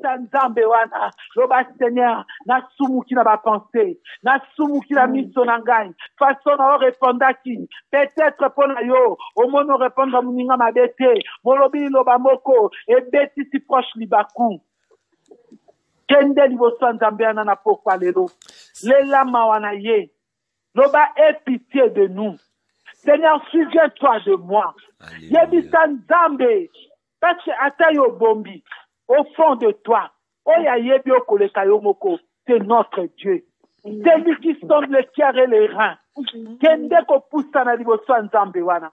na nzambe wana. Loba Seigneur, na sumuki na ba pensée, na sumuki la miso na ngai. Façon na répondaki, peut-être pour na yo, au mono répondre muninga mabete, molobi loba moko, et beti si proche libaku. Kende liboso nzambe ana na pokwa lelo. Lela mawana ye. Loba, aie pitié de nous. Seigneur, souviens-toi de moi. Yebisa nzambe. Parce que atayo bombi, au fond de toi, oya yebi okoleka yo moko, c'est notre Dieu. C'est lui qui sonde le cœur et les reins. Kende ko poussa na liboso nzambe wana.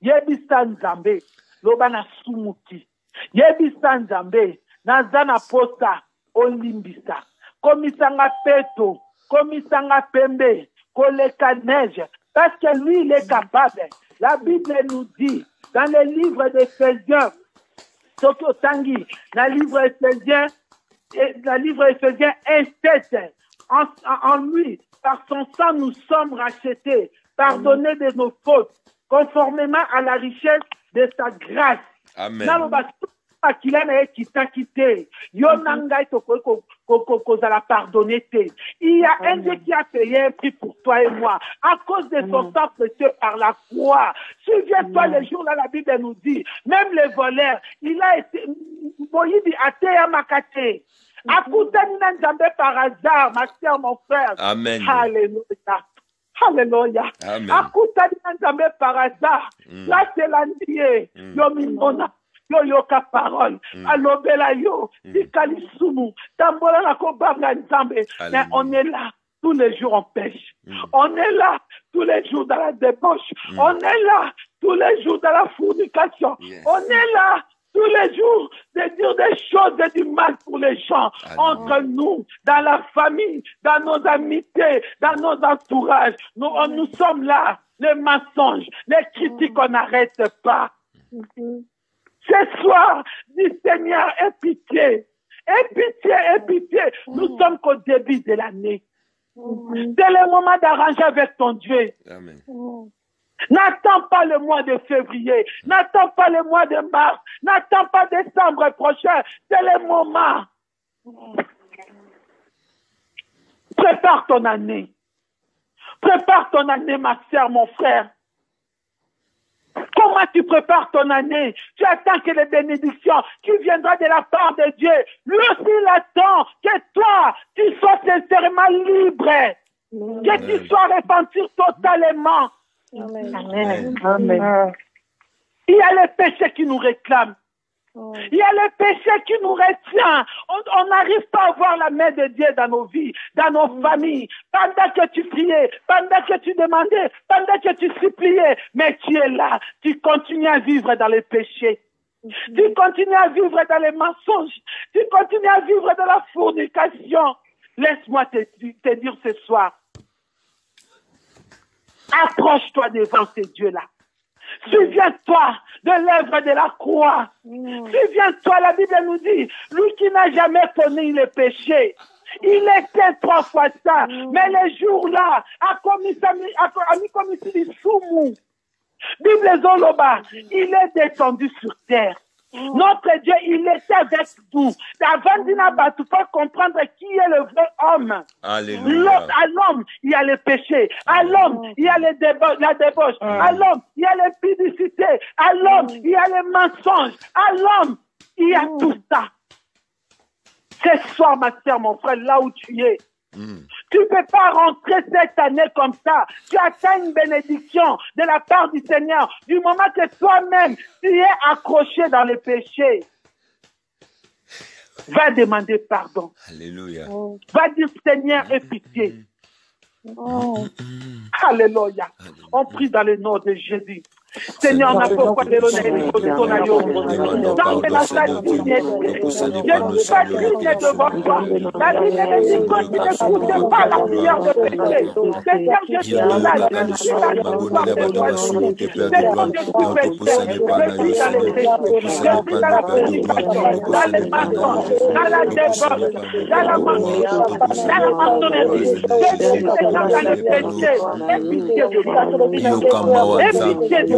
Yebisa nzambe, loba na sumuki. Yebisa nzambe, nazana posa, olimbisa. Komisanga peto, komisanga pembe, koleka neige. Parce que lui, il est capable. La Bible nous dit, dans le livre d'Éphésiens, Tokyo Tangi, dans le livre Éphésiens 1:7, en lui, par son sang, nous sommes rachetés, pardonnés de nos fautes, conformément à la richesse de sa grâce. Amen. Il y a un Dieu qui a payé un prix pour toi et moi à cause de son sang précieux par la croix. Souviens-toi les jours là, la Bible nous dit, même les voleurs, il a été Moïdi Atea Makate. Akutani Nzambe par hasard, ma soeur, mon frère. Amen. Alléluia. Alléluia. Akutani Nzambe par hasard. Là c'est l'andier. Yomimona. Yo yoka parole, alobela yo, tikali sumu, tambola la kobanga nzambe. Mais on est là, tous les jours on pêche. On est là, tous les jours dans la débauche. On est là, tous les jours dans la fornication. On est là, tous les jours de dire des choses et du mal pour les gens. Entre nous, dans la famille, dans nos amitiés, dans nos entourages. Nous sommes là, les mensonges, les critiques, on n'arrête pas. Ce soir, dis Seigneur, aie pitié. Aie pitié, aie pitié. Nous sommes qu'au début de l'année. C'est le moment d'arranger avec ton Dieu. Amen. N'attends pas le mois de février. N'attends pas le mois de mars. N'attends pas décembre prochain. C'est le moment. Prépare ton année. Prépare ton année, ma sœur, mon frère. Comment tu prépares ton année? Tu attends que les bénédictions qui viendront de la part de Dieu, lui aussi il attend que toi, tu sois sincèrement libre, que tu sois repenti totalement. Amen. Amen. Amen. Il y a les péchés qui nous réclament. Il y a le péché qui nous retient. On n'arrive pas à voir la main de Dieu dans nos vies, dans nos familles. Pendant que tu priais, pendant que tu demandais, pendant que tu suppliais, mais tu es là. Tu continues à vivre dans le péché. Tu continues à vivre dans les mensonges. Tu continues à vivre dans la fornication. Laisse-moi te dire ce soir. Approche-toi devant ces dieux-là. Souviens-toi de l'œuvre de la croix. Souviens-toi, la Bible nous dit, lui qui n'a jamais connu le péché, il était 3 fois ça, mais les jours-là, a commis des soumou. Bible Zoloba, il est descendu sur terre. Notre Dieu, il était avec nous. Avant de pas comprendre qui est le vrai homme. Alléluia. À l'homme, il y a le péché. À l'homme, il y a la débauche. À l'homme, il y a l'impudicité. À l'homme, il y a les mensonges. À l'homme, il y a tout ça. Ce soir, ma sœur, mon frère, là où tu es, tu ne peux pas rentrer cette année comme ça. Tu attends une bénédiction de la part du Seigneur. Du moment que toi-même, tu es accroché dans le péché. Va demander pardon. Alléluia. Va dire Seigneur, aie pitié. Alléluia. On prie dans le nom de Jésus. Seigneur, on a pourquoi de l'honneur et de ton amour. Dans la sainteté, je ne suis pas digne devant toi. La Bible me dit que tu n'écoutes pas la prière de péché. Seigneur, je suis là. Je suis là. Seigneur, je suis péché. Je suis dans les péchés. Je suis dans la fornication, dans les mensonges, dans la débauche, dans la mention, dans la maçonnerie. Je suis Seigneur dans les péchés. Aie pitié de moi. Aie pitié de moi.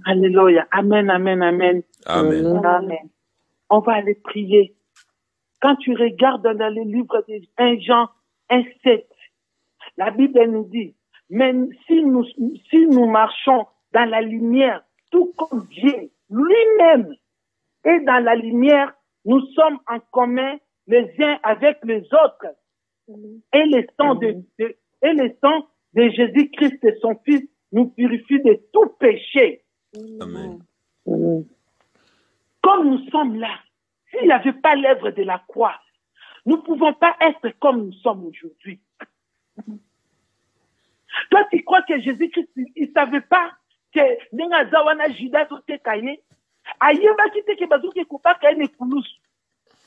Alléluia. Amen, amen, amen. Amen. Amen. On va aller prier. Quand tu regardes dans le livre de 1 Jean 1,7, la Bible nous dit, mais si nous marchons dans la lumière, tout comme Dieu lui-même est dans la lumière, nous sommes en commun les uns avec les autres. Et le sang de Jésus-Christ et son Fils nous purifie de tout péché. Amen. Comme nous sommes là, s'il n'y avait pas l'œuvre de la croix, nous ne pouvons pas être comme nous sommes aujourd'hui. Toi, tu crois que Jésus-Christ, il ne savait pas que Nengazawana Judas était caillé? Ayeba qui était que coupa caillé Koulous.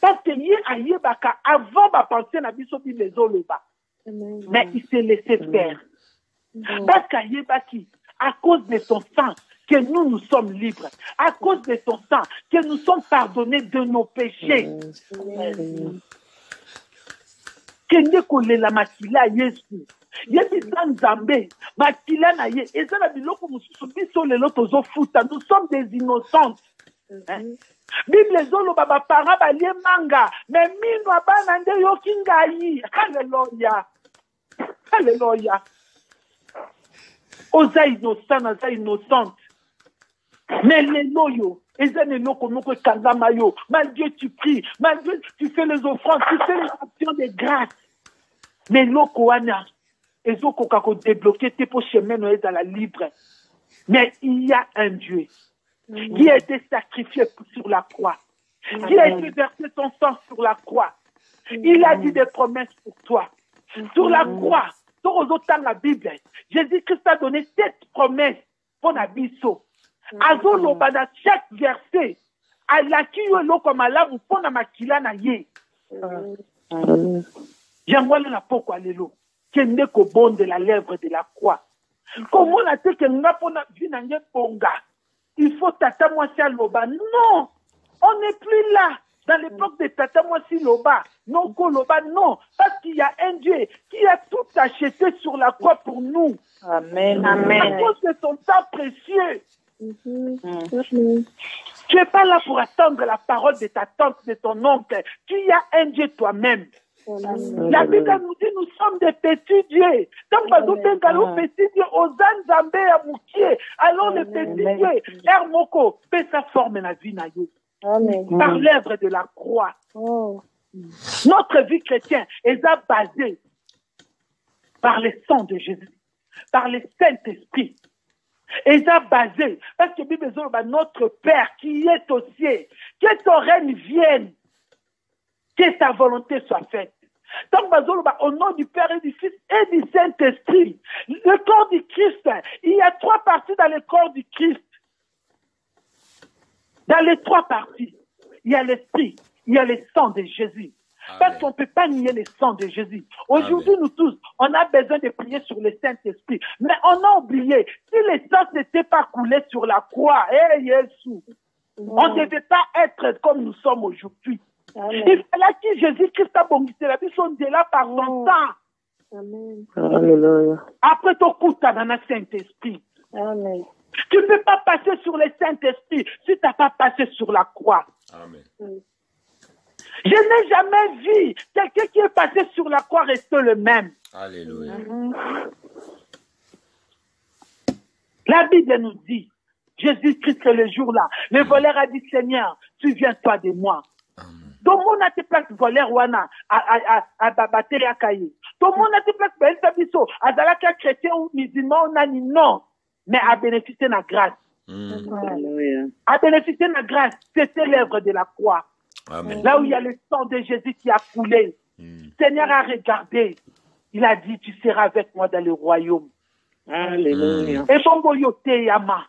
Parce que hier, Ayeba, avant de penser à Bissopi les Oleba. Mais il s'est laissé faire. Parce qu'Ayeba qui, à cause de son sang, que nous sommes libres. À cause de son sang, que nous sommes pardonnés de nos péchés. Que ne la makila Yesu. Yebisa Nzambe, makila na ye, ezala biloko mususu biso lelo tozo futa, nous sommes des innocentes. Bible zolo baba para balie manga, mais mino abana nde yo kingai. Alléluia. Alléluia. Oza innocent, oza innocente. Mais les loyaux, malgré tu pries, malgré tu fais les offrandes, tu fais les actions de grâce. Mais l'okoana, ils ont débloqué tes chemins dans la libre. Mais il y a un Dieu qui a été sacrifié sur la croix, qui a été versé son sang sur la croix. Il a dit des promesses pour toi. Sur la croix, dans la Bible, Jésus-Christ a donné 7 promesses pour Nabiso. Azoloba na chaque verset, alaki yo loko malamu pona makila na ye. Jangwala na poko alelo, kende ko bonde la lèvre de la croix. Comment la te que nga pona vinange ponga? Il faut tata moi si loba. Non, on n'est plus là. Dans l'époque de tata moi si loba, non koloba, non, parce qu'il y a un Dieu qui a tout acheté sur la croix pour nous. Amen. Amen. À cause de son temps précieux. Tu n'es pas là pour attendre la parole de ta tante, de ton oncle. Tu as un Dieu toi-même. La Bible nous dit nous sommes des petits dieux. Alors le petit Dieu, Hermoko, fait sa forme la vie par l'œuvre de la croix. Notre vie chrétienne est basée par le sang de Jésus, par le Saint-Esprit. Et ça basé, parce que Bible dit, notre Père qui est au ciel, que ton règne vienne, que ta volonté soit faite. Donc, au nom du Père et du Fils et du Saint-Esprit, le corps du Christ, il y a 3 parties dans le corps du Christ. Dans les 3 parties, il y a l'Esprit, il y a le sang de Jésus. Parce qu'on ne peut pas nier le sang de Jésus. Aujourd'hui, nous tous, on a besoin de prier sur le Saint-Esprit. Mais on a oublié, si le sang n'était pas coulé sur la croix, on ne devait pas être comme nous sommes aujourd'hui. Il fallait que Jésus-Christ a bongissé la vie, on est là par son sang. Après ton coup, tu as dans le Saint-Esprit. Amen. Tu ne peux pas passer sur le Saint-Esprit si tu n'as pas passé sur la croix. Amen. Je n'ai jamais vu quelqu'un qui est passé sur la croix rester le même. Alléluia. La Bible nous dit, Jésus-Christ le jour-là, le voleur a dit, Seigneur, souviens-toi de moi. Donc, on a été place voleur wana à babateri à Kaye. Donc, on a été place ben sabiso à zalaka chrétien ou musulman on a dit non, mais à bénéficier de la grâce. À bénéficier de la grâce, c'était l'œuvre de la croix. Amen. Là où il y a le sang de Jésus qui a coulé. Seigneur a regardé. Il a dit, tu seras avec moi dans le royaume. Alléluia. Et bon, yo te yama.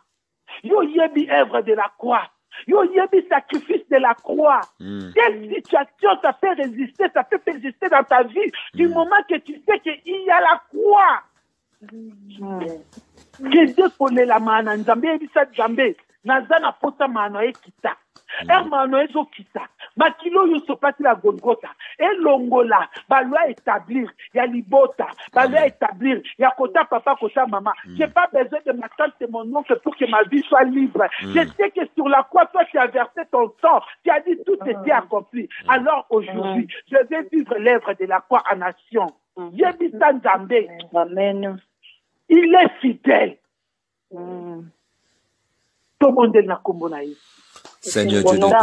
Yo yebi œuvre de la croix. Yo yebi sacrifice de la croix. Quelle situation ça peut résister, ça peut persister dans ta vie du moment que tu sais qu'il y a la croix. Que Dieu connaît la mana. Nzambe ebisa Nzambe. Nazana pota mano ekita. Hermano ezo kita. Makilo yo sopati la Golgotha. Et longola, ba loi établir, ya libota, ba loi établir, ya kota papa, kota maman. J'ai pas besoin de ma tante et mon oncle pour que ma vie soit libre. Je sais que sur la croix, toi, tu as versé ton sang, tu as dit tout était accompli. Alors aujourd'hui, je vais vivre l'œuvre de la croix en nation. Yebisa Nzambe. Amen. Il est fidèle. Tout le monde est dans le Seigneur Dieu de tout,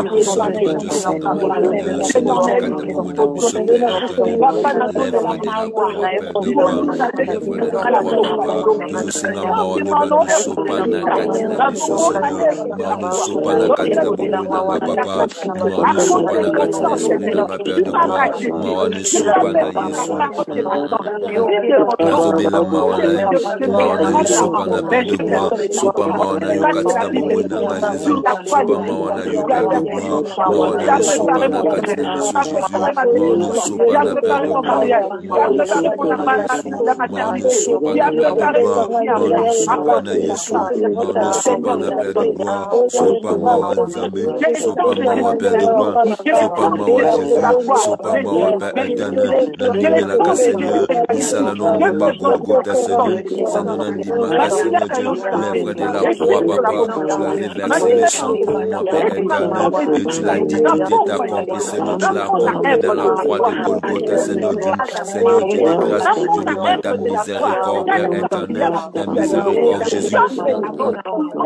na yo Père de gloire, maona yo sopa na kati na biso Jésus, maona sopa na Père de gloire, maona sopa na Yesu, maona sopa na Père de gloire, maona sopa na Yesu, maona sopa na Père de gloire, sopa mawa Nzambe, sopa mawa Père de gloire, sopa mawa Jésus, sopa mawa Père éternel, nandime la ka Seigneur, misala nongomba Golgotha Seigneur, Seigneur nandima ka Seigneur Dieu, l'œuvre de la croix Papa, tu avais versé le sang pour moi Père éternel, et tu l'as dit, tout est accompli Seigneur, tu l'as accompli dans la croix de Golgotha Seigneur Dieu, Seigneur Dieu de grâce, je demande ta miséricorde Père éternel, ta miséricorde Jésus,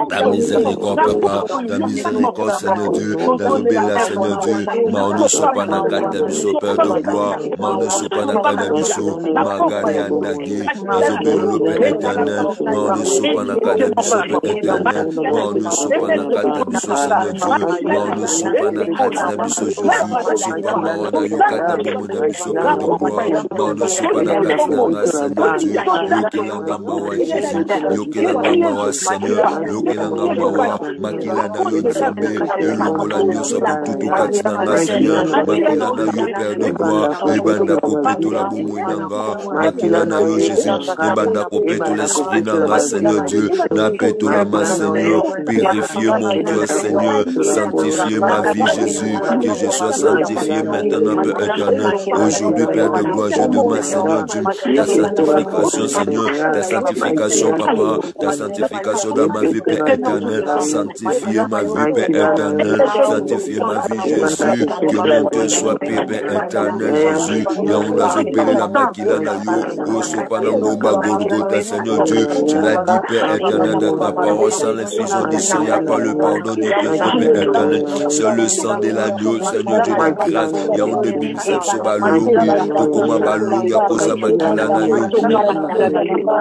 ta miséricorde Papa, ta miséricorde Seigneur Dieu, Nazobela Seigneur Dieu, maono sopa na kata biso Père de gloire, maono sopa na kata biso, magari andagi, Nazobelo Père éternel, maono sopa na kata biso Père éternel, maono sopa na kata biso Seigneur Dieu, maono sopa na kata biso Jésus, sopa maona yo kata biso Père de gloire, maono sopa na kata na Seigneur Dieu, yokelanga mawa Jésus, yokelanga mawa Seigneur, yokelanga mawa makila na yo Nzambe, elongola nyonso bututu kati na nga Seigneur, makila na yo Père de gloire, ebanda kopetola bomoi na nga, makila na yo Jésus, ebanda kopetola l'esprit na nga Seigneur Dieu, na petola ma Seigneur, purifiez mon cœur Seigneur, sanctifiez ma vie Jésus, que je sois sanctifié maintenant Père éternel, aujourd'hui Père de gloire, je demande Seigneur Dieu, ta sanctification Seigneur, ta sanctification Papa, ta sanctification dans ma vie Père éternel, sanctifiez ma vie Père éternel, sanctifiez ma vie Jésus, que mon cœur soit pur Père éternel Jésus, yaouna zobele la makila na yo, osopa na ngomba Golgotha Seigneur Dieu, tu l'as dit Père éternel dans ta parole, sans l'infusion du sang, il n'y a pas le pardon du péché Père éternel, c'est le sang de l'agneau Seigneur Dieu de grâce, yaouna bimisep so balongi, tokoma balongi akosa makila na yo,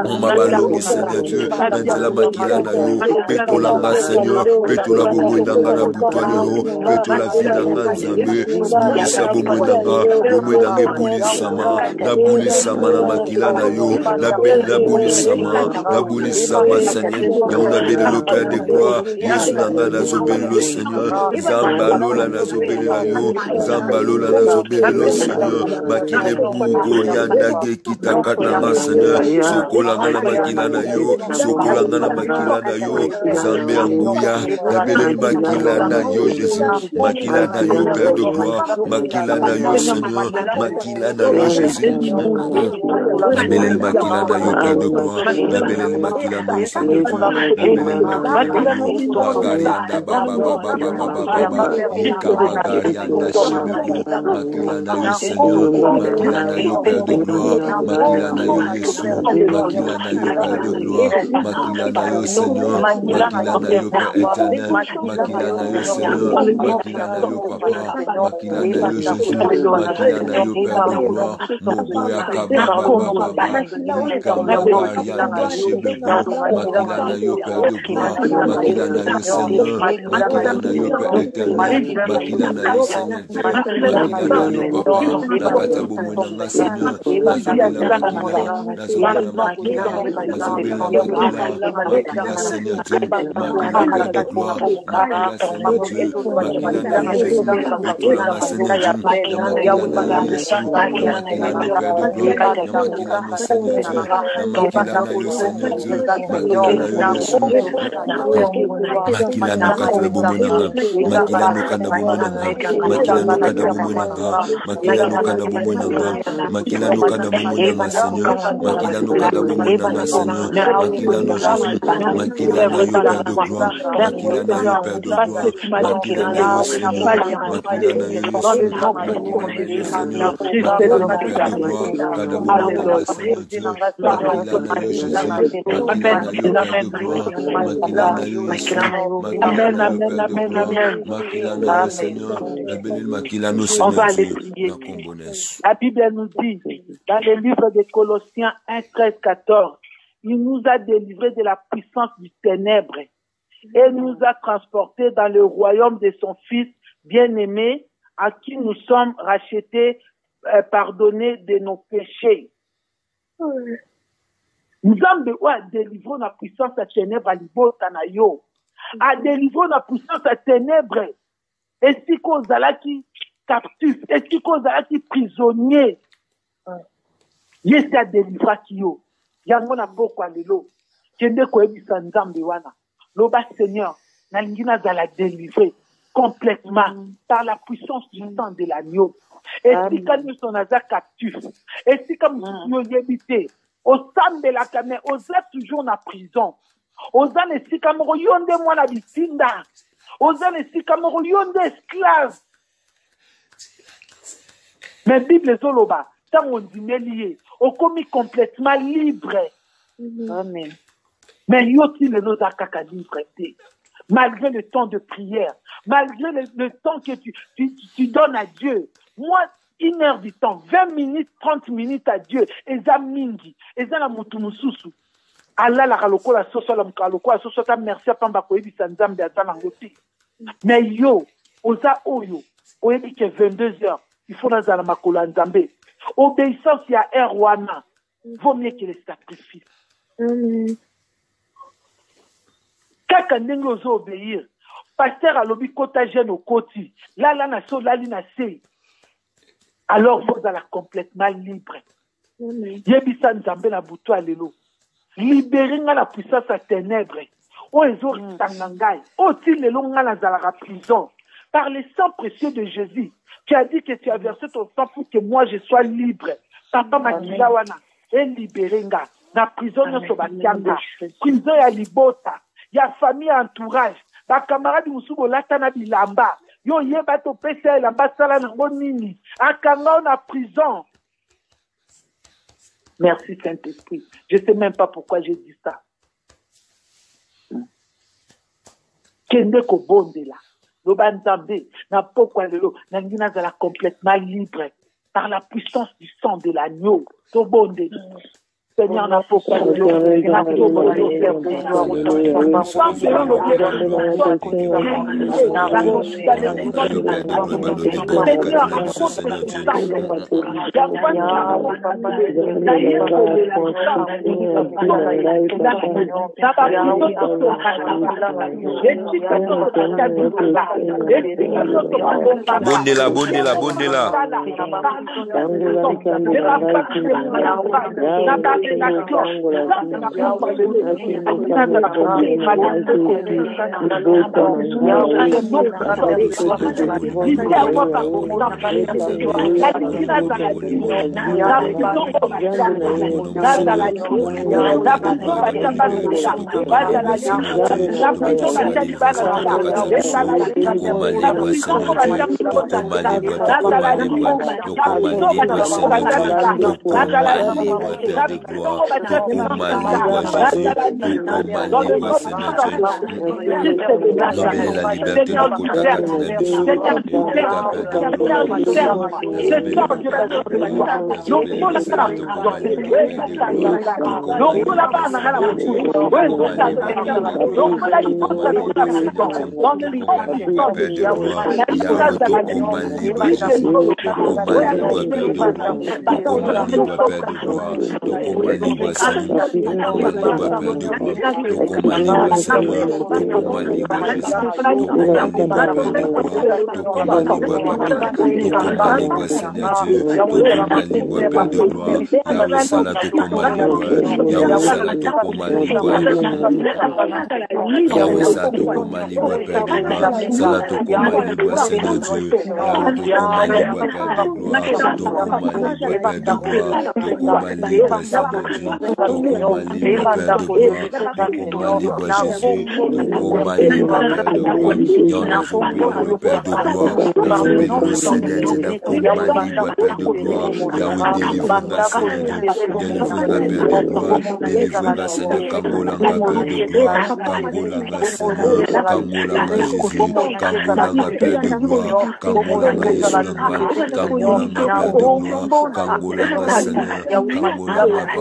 oma balongi Seigneur Dieu, nandela makila na yo, petolanga Seigneur, petola bomoi nanga na butolelo, petola vie nanga Nzambe, bulisa bomoi nanga ebulisama, na bulisama na makila na yo, na bulisama Seigneur, yaona belelo Père de gloire, Yesu nanga nazobelelo Seigneur, zambalola nazobelela yo, zambalola nazobelelo Seigneur, makile bugo yandage kitakata na Seigneur, sokolanga na makila na yo, sokolanga na makila na yo, Zambe anguya, nabeleli makila na yo Jésus, makila na yo Père de gloire, makila na yo Seigneur, makila na yo Jésus, nabeleli makila na yo Père de gloire, nabeleli makila na yo Seigneur Dieu, nabeleli makila na yo, magarianda baba, ika magarianda shebego, makila na yo Seigneur, makila na yo Père de gloire, makila na yo Yesu, makila na yo Père de gloire, makila na yo Seigneur, makila na yo Père éternel, makila na yo Seigneur, makila na yo Papa, makila na yo Jésus, makila na yo Père de gloire, mogo ya kababa, ika magarianda shebego, makila na yo Père de gloire, makila na yo Seigneur, makila na yo Père éternel, makila na yo Seigneur Dieu, makila na yo Papa, nakata bomo nanga Seigneur, nazobela makila Seigneur Dieu, makila Père de gloire, makila Seigneur Dieu, makila na yo Jésus, petola ma Seigneur Dieu, makila na yo Yesu, makila no Père de gloire, makila no Seigneur Dieu, makila na yo Seigneur Dieu, makila na yo Yesu, makila no katna bomo nanga, makila no kana bomo nanga, makila no kana bomo nanga, makila no kana bomo nanga, makila no kana bomo nanga Seigneur, makila no kana bomo nanga Seigneur, makila no Jésus, makila na yo Père de gloire, makila na yo Père de gloire, makila na yo Seigneur, makila na yo Yesu, makila na yo Seigneur, makila no Père de gloire, kana bomo nanga Seigneur Dieu, makila na yo Jésus, makila na yo Père de gloire, makila na yo Yesu, makila na yo Père de gloire, makila na yo Seigneur, la belle makila no Seigneur Dieu, na kombonesu. La Bible nous dit, dans le livre de Colossiens 1, 13, 14, il nous a délivrés de la puissance du ténèbre et nous a transportés dans le royaume de son Fils bien-aimé, à qui nous sommes rachetés, pardonnés de nos péchés. Nous sommes délivrés de la puissance du ténèbre à l'ibota na yo. à délivrer la puissance à ténèbres. Et si qu'on a qui captif, et si qu'on a qui prisonnier, yes à délivrer qui yo. Yango na pourquoi lelo. Kende ko ebisa nzambe wana. Loba Seigneur, na lingina za la délivrer complètement par la puissance du sang de l'agneau. Et si quand nous sommes captifs, et si comme nous y au sein de la caméra, on est toujours en prison. On est ici comme on est moi la bitinda. On est ici comme on est esclave. Mais Bible Zoloba, tant on dit lié, on commis complètement libre. Amen. Mais il y a aussi le nom d'Akaka liberté. Malgré le temps de prière, malgré le temps que tu donnes à Dieu. Moi, 1 heure du temps, 20 minutes, 30 minutes à Dieu. Eza mingi. Eza la mutumususu. Allah la kaloko la soso la mkaloko la soso ta merci à pamba koyebi sanzambe ata nangoti. Mais yo, oza oyo, oyebi ke 22 heures, il faut na zala makolo nzambe. Obéissance ya erwana. Vaut mieux que les sacrifices. Kaka ndenge ozo obéir. Pasteur alobi kota jeune au koti. Là na so lali na sei. Alors vous allez complètement libre. Yebisa nzambe na butu alelo. Libérer la puissance à ténèbres. O ezor tangangai. O ti lelo ngala za la prison. Par le sang précieux de Jésus, tu as dit que tu as versé ton sang pour que moi je sois libre. Papa makila wana et libérer nga. Na prison no batianga. Prison ya libota. Ya famille entourage. Ba camarade musubo lata na bilamba. Yo yeba to pesa lamba sala na nini. Akanga na prison. Merci Saint-Esprit. Je ne sais même pas pourquoi j'ai dit ça. Kende ko bonde la. Loba nzambe na pourquoi lelo na ngina za la complètement libre par la puissance du sang de l'agneau. To bonde. Seigneur, n'a pas quoi de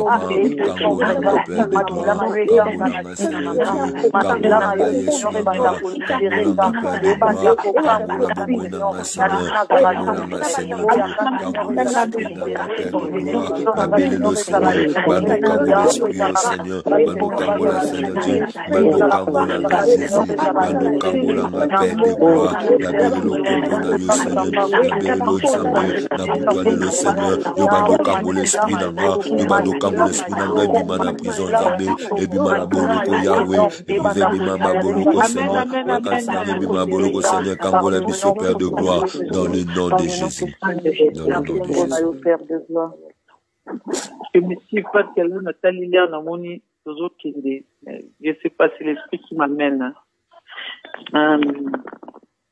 papa, Kangola ma père de gloire, Kangola ma Seigneur Dieu, Kangola ma Yesu ma gloire, Kangola ma père de gloire, Kangola Bobona ma Seigneur, Kangola ma Seigneur Dieu, Kangola l'esprit dans ma père de gloire, Babelelo Seigneur, Bano Kangola l'esprit Seigneur, Bano Kangola Seigneur Dieu, Bano Kangola nga Jésus, Bano Kangola ma père de gloire, Babelelo Kopona yo Seigneur, Babelelo Seigneur, Nakutwalelo Seigneur, yo Bano Kangola l'esprit dans moi, yo Bano Kangola l'esprit dans moi, Bima na prison Zambé, et Bima na Boloko Yahweh, et Bima ma Boloko Seigneur, Wakasina Bima Boloko Seigneur, Kangola Biso Père de gloire, dans le nom de Jésus. Dans le nom de Jésus. Je me suis pas tellement Nathalie Léa Namoni, toujours qui je sais pas, c'est l'esprit qui m'amène.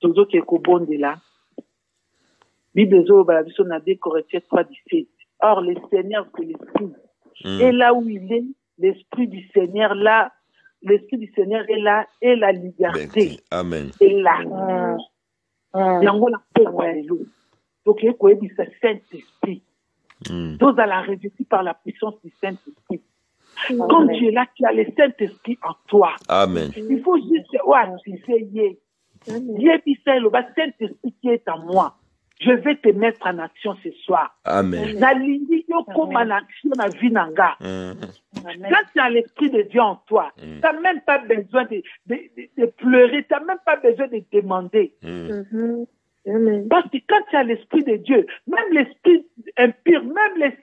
Toujours qui est au bon de là. Bible Zo Balabiso n'a dit Corinthiens 3:17. Or, le Seigneur, c'est l'esprit. Et là où il est, l'esprit du Seigneur, là, l'esprit du Seigneur est là, et la liberté. Amen. Est là. Donc, il y a ce Saint-Esprit. Tous à la revêtu par la puissance du Saint-Esprit. Comme tu es là, tu as le Saint-Esprit en toi. Amen. Il faut juste, le Saint-Esprit qui est en moi. Je vais te mettre en action ce soir. Amen. Quand tu as l'Esprit de Dieu en toi, tu n'as même pas besoin de pleurer, tu n'as même pas besoin de demander. Parce que quand tu as l'Esprit de Dieu, même l'Esprit impur, même les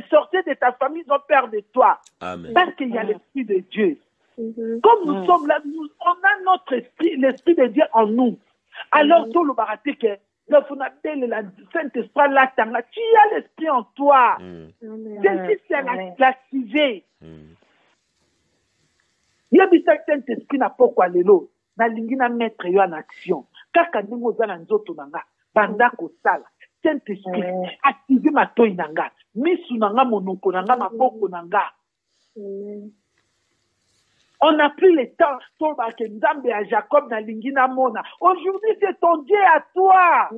sorciers de ta famille ont peur de toi. Amen. Parce qu'il y a l'Esprit de Dieu. Comme nous sommes là, on a notre esprit, l'Esprit de Dieu en nous. Alors, tout le baraté que le Saint-Esprit là, tu as l'Esprit en toi. C'est l'activer. Il y a des Saint-Esprit n'a pas quoi l'élo. Na lingina mettre yo en action. Kaka ndingo za na nzoto nanga. Banda ko sala. Saint-Esprit, activer ma toi nanga. Misu nanga monoko nanga maboko nanga. On n'a plus le temps. À Jacob na lingina mona. Aujourd'hui, c'est ton Dieu à toi.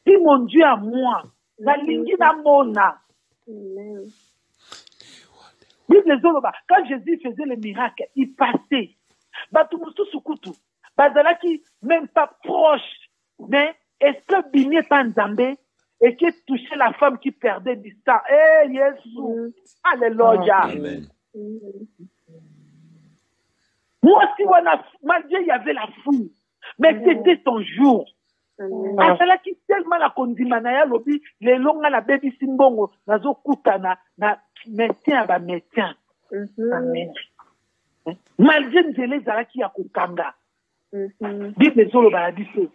C'est mon Dieu à moi. Na lingina mona. Quand Jésus faisait les miracles, il passait. Bazalaki, même pas proche. Mais est-ce que Bigné Panzambé et qui touchait la femme qui perdait du sang? Eh, Jésus. Alléluia. Amen. Moi aussi, malgré il y avait la foule, mais c'était ton jour. Asala qui tellement la kondimanaya lobi les longa la baby simbongo nazo kutana na médecin ba médecin. Malgré les zala qui a kokanga. Bible zolo ba biso.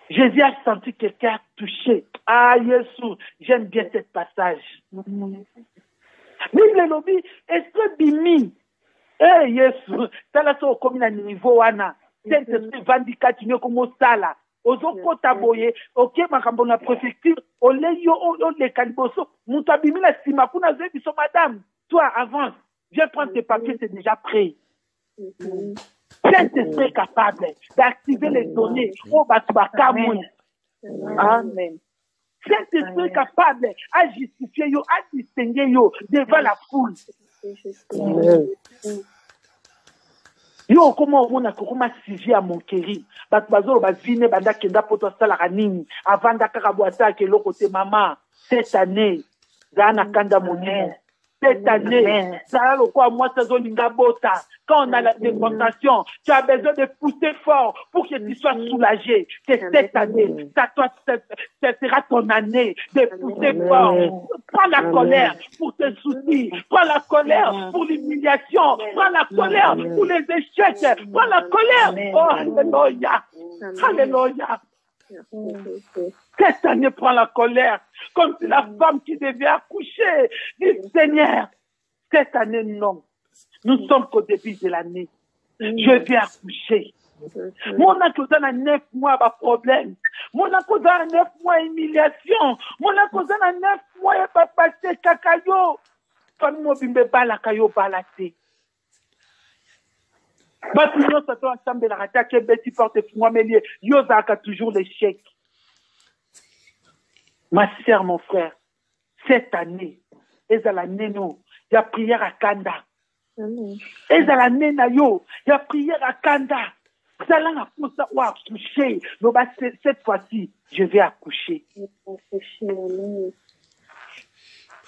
Jésus a senti quelqu'un touché. Ah Jésus, j'aime bien cette passage. Bible lobi est-ce que bimi eh Jésus, tala so comme na niveau wana. Saint-Esprit vandika tinyo comme sala. Ozo kota boye, ok, makambo na préfecture, oleyo, le caliboso, mutabimi la sima, kuna zebi so madame, toi, avance, viens prendre tes papiers, c'est déjà prêt. Saint-Esprit est capable d'activer les données, au Batubakamoun. Amen. Saint-Esprit est capable à justifier yo, à distinguer yo, devant la foule. Yo comment on a comment suivi à mon kéri bazolo bazine banda kenda poto sala kanini avant d'akaka boata ke lokote maman cette année dana kanda monene cette année ça le quoi moi ça zolinga bota quand on a la déportation tu as besoin de pousser fort pour que tu sois soulagé que cette année ça sera ton année de pousser fort. Prends la colère pour tes soucis, prends la colère pour l'humiliation, prends la colère pour les échecs, prends la colère. Oh, alléluia, alléluia. Cette année, prends la colère, comme si la femme qui devait accoucher. Dis, Seigneur, cette année, non. Nous sommes qu'au début de l'année. Je vais accoucher. Mon accousin a 9 mois de problème. Mon accousin a 9 mois d'humiliation. Mon accousin a 9 mois de passer kakayo. Comme moi, bimbe bala kayo balate. Bapignon, ça doit ensemble la rata que Betty porte moi, mais Yosa a toujours l'échec. Ma sœur, mon frère, cette année, ezala neno, ya prière à Kanda. Ezala nena yo, ya prière à Kanda. Zalanga pour ça ou accoucher. Cette fois-ci, je vais accoucher.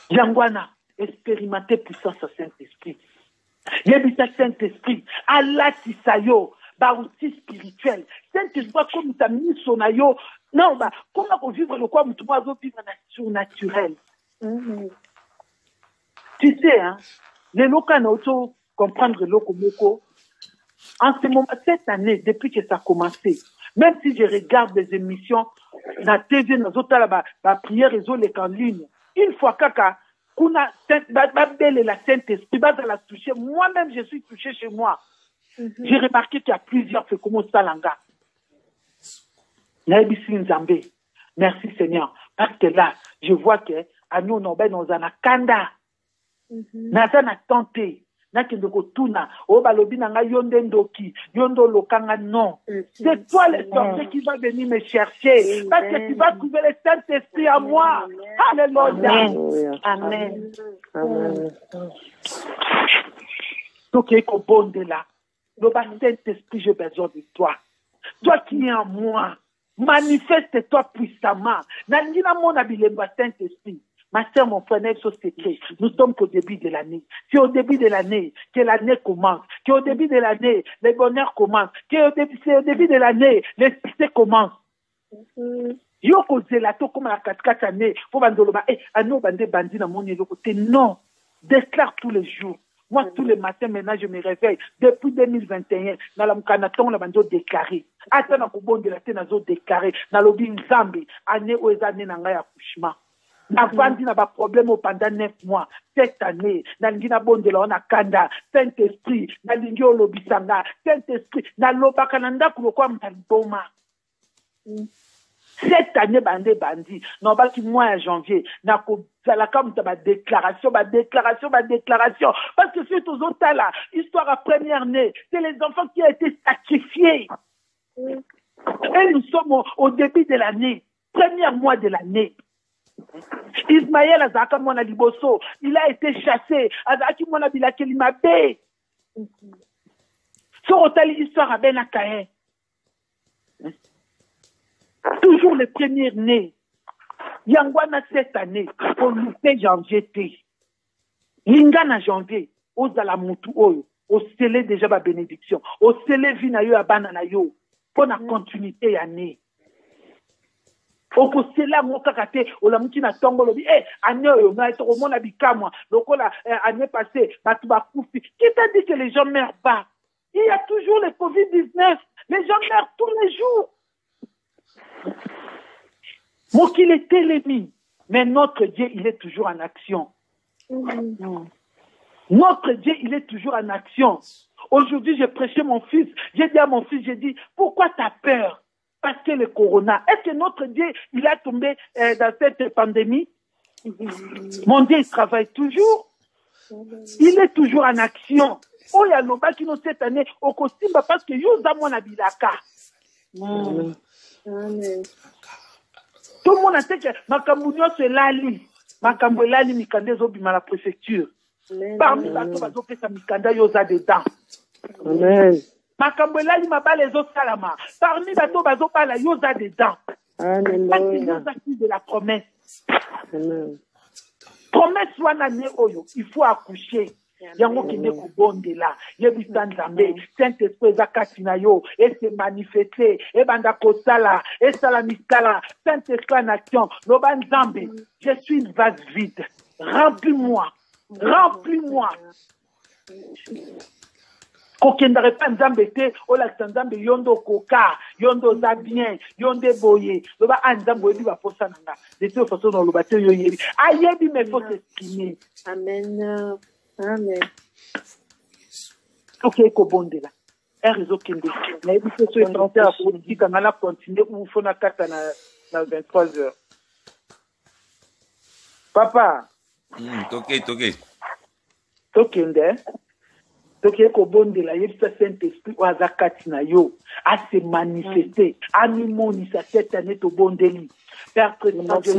Yangwana, expérimenter puissance au Saint-Esprit. Yebisa Saint-Esprit, Allah tisayo, outil spirituel. Saint-Esprit, comme tu as mis son ayo, non, comment on vivre le quoi, tu dois vivre surnaturel. Tu sais, hein, les locaux n'ont comprendre le locomoko. En ce moment, cette année, depuis que ça a commencé, même si je regarde des émissions, la TV, nous autres, la prière, les autres, en ligne, une fois kaka, kuna, la Saint-Esprit, la toucher. Moi-même, je suis touché chez moi. J'ai remarqué qu'il y a plusieurs faits comme Salanga. Merci Seigneur. Parce que là, je vois que, à nous, nous avons un kanda. Nous avons tenté. C'est toi le sorcier qui va venir me chercher parce que tu vas trouver le Saint-Esprit à moi. Alléluia. Amen. Donc, il est au bon de là. Le Saint-Esprit, j'ai besoin de toi. Toi qui es en moi, manifeste-toi puissamment. Nandina mon abilé, Saint-Esprit. Ma soeur, mon frère, n'est pas secret. Nous sommes qu'au début de l'année. C'est au début de l'année que l'année commence. Qu'au début de l'année, les bonheurs commencent. C'est au début de l'année, les succès commencent. Yo cause la to comme la 4 années. Faut bandoloba. Ano bande bandi na mon côté. Non. Déclare tous les jours. Moi, tous les matins, maintenant, je me réveille. Depuis 2021, dans la mukanaton, la bando déclaré. Attends, na kubon de la tenazo déclaré. Na lobi nzambi. Année ou année nanga ya accouchement. Avant d'y avoir problème pendant 9 mois. Cette année, Nalingina Bondela, on a Kanda, Saint-Esprit, Nalingio Lobisanga, Saint-Esprit, Naloba Kananda Kulokwa Mtaliboma. Cette année, bandi, non pas qui mois en janvier, n'a la comme ta déclaration. Parce que c'est aux autres là, histoire à première année, c'est les enfants qui ont été sacrifiés. Et nous sommes au début de l'année, premier mois de l'année. Ismaël Azaka Mona Liboso, il a été chassé. Azaki Mona Bilakeli Mabe. Sur hôtel, histoire à Benakaye. Toujours le premier né. Yangwana cette année, au louper janvier. Lingana janvier, aux alamutu oyo, au scellé déjà ma bénédiction, au scellé vinayo à bananayo, pour la continuité année. Oko sela moka kate olamuki na tongo lobi année yo na to mona bikamwa lokola année passée batu ba kufi qui t'a dit que les gens meurent pas? Il y a toujours le Covid-19, les gens meurent tous les jours. Moi qu'il est l'ennemi, mais notre Dieu il est toujours en action. Notre Dieu il est toujours en action. Aujourd'hui j'ai prêché mon fils, j'ai dit à mon fils, j'ai dit pourquoi t'as peur? Parce que le corona, est-ce que notre Dieu, il a tombé dans cette pandémie? Mon Dieu, il travaille toujours. Il est toujours en action. Oh, il y a l'oba qui nous cette année au costume parce que Yosa Mona Bilaka. Tout le monde a dit que Makambounio c'est l'ali. Makambo l'ali Mikande Zobima la préfecture. Parmi les bateaux, ça Mikanda Yosa dedans. Amen. Makambela li maba les autres salama. Parmi bateau bazo pas la yosa dedans. Alléluia. De la promesse. Amen. Promesse soit l'année oyo. Il faut accoucher. Yango qui n'est qu'au bon de là. Yebisan Zambé. Saint-Esprit Zakatina yo. Et se manifester. Et banda kosala. Et salamistala. Saint-Esprit en action. Loban Zambé. Je suis une vase vide. Remplis-moi. Remplis-moi. Kokendare pa nzambe te ola nzambe yondo koka yondo za bien yonde boye loba nzambe oyebi ba posa nanga de toute façon dans le bateau yo yebi ayebi mais faut s'exprimer. Amen. Amen. OK ko bondela réseau kende na yebi que ce transfert à politique ngala continuer ou faut na kata na 23h. Papa Tokende donc, il y a un Saint-Esprit ou Azakati na yo à se manifester. Animoni sa cette année au bon délit. Père président, Dieu,